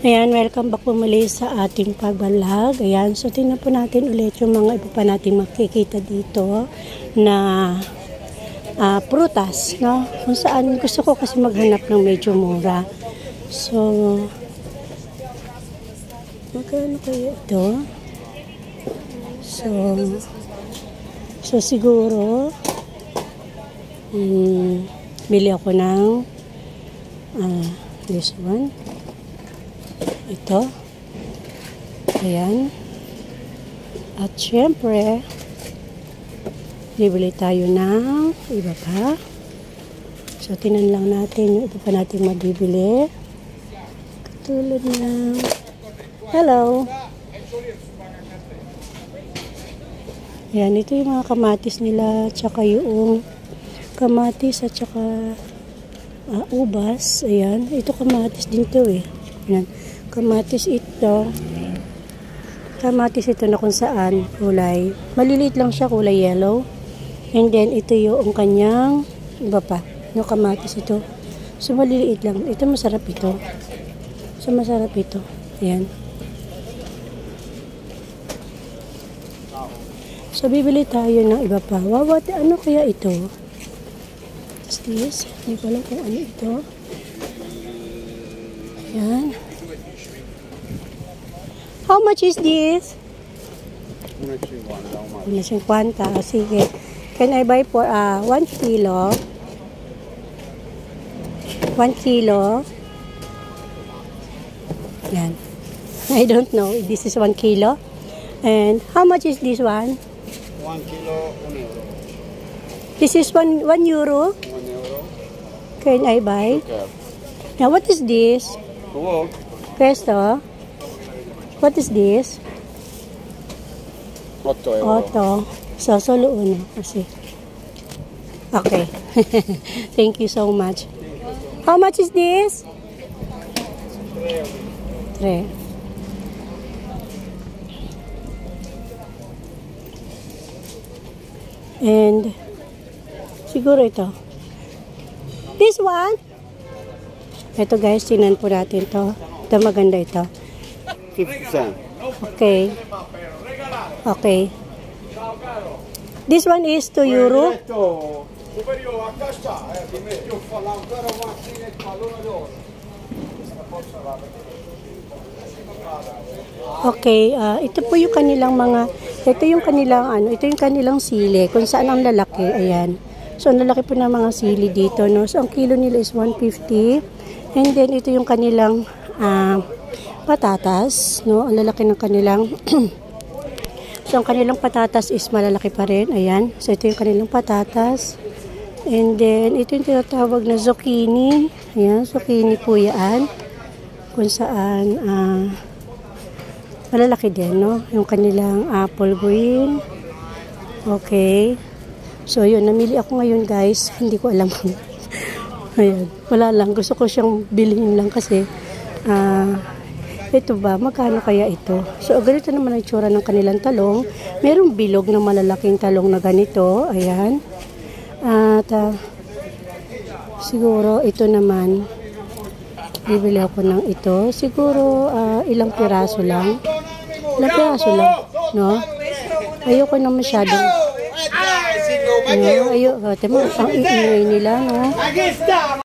Ayan, welcome back po muli sa ating pagbalag. Ayan, so tingnan po natin ulit yung mga iba pa natin makikita dito na prutas, no? Kung saan gusto ko kasi maghanap ng medyo mura. So, magkano kaya ito? So siguro, bili ako ng this one. Ito. Ayan. At syempre, bibili tayo ng iba pa. So, tinan lang natin yung iba pa natin mabibili. Katulad ng hello. Ayan, ito yung mga kamatis nila, tsaka yung kamatis at tsaka ubas. Ayan, ito kamatis din to eh. Ayan. Kamatis ito na kung saan kulay maliliit lang siya, kulay yellow, and then ito yung kanyang iba pa, yung kamatis ito, so maliliit lang ito, masarap ito, so masarap ito. Ayan, so bibili tayo ng iba pa. Ano kaya ito? What's this? Hindi ko alam kung ano ito. Ayan. How much is this? 1.50. Sige. Can I buy for 1 kilo? 1 kilo. Yan. I don't know. This is 1 kilo. And how much is this one? 1 kilo, 1 euro. This is 1 euro? 1 euro. Can I buy? Okay. Now, what is this? Hello. Pesto. What is this? 8 euro. Oto. So, solo kasi. Okay. Thank you so much. How much is this? 3. And siguro ito. This one? Ito guys, tinan po natin to. Ito maganda ito. 50 cents. Okay. Okay. This one is 2 euro. Okay, ito po yung kanilang ito yung kanilang sili, kung saan ang lalaki, ayan. So, ang lalaki po ng mga sili dito, no? So, ang kilo nila is 150. And then, ito yung kanilang patatas, no? Ang lalaki ng kanilang so ang kanilang patatas is malalaki pa rin, ayan. So ito yung kanilang patatas, and then ito yung tinatawag na zucchini, ayan, zucchini po yan, kung saan malalaki din, no? Yung kanilang apple green. Okay, so yun, namili ako ngayon guys, hindi ko alam ayan, wala lang, gusto ko siyang bilhin lang kasi ito ba, magkano kaya ito? So, ganito naman ang itsura ng kanilang talong. Merong bilog na malalaking talong na ganito. Ayan. At, siguro, ito naman, bibili ako ng ito. Siguro, ilang piraso lang. Ilang piraso lang, no? Ayoko na masyadong. Ayoko, ang iingay nila, no?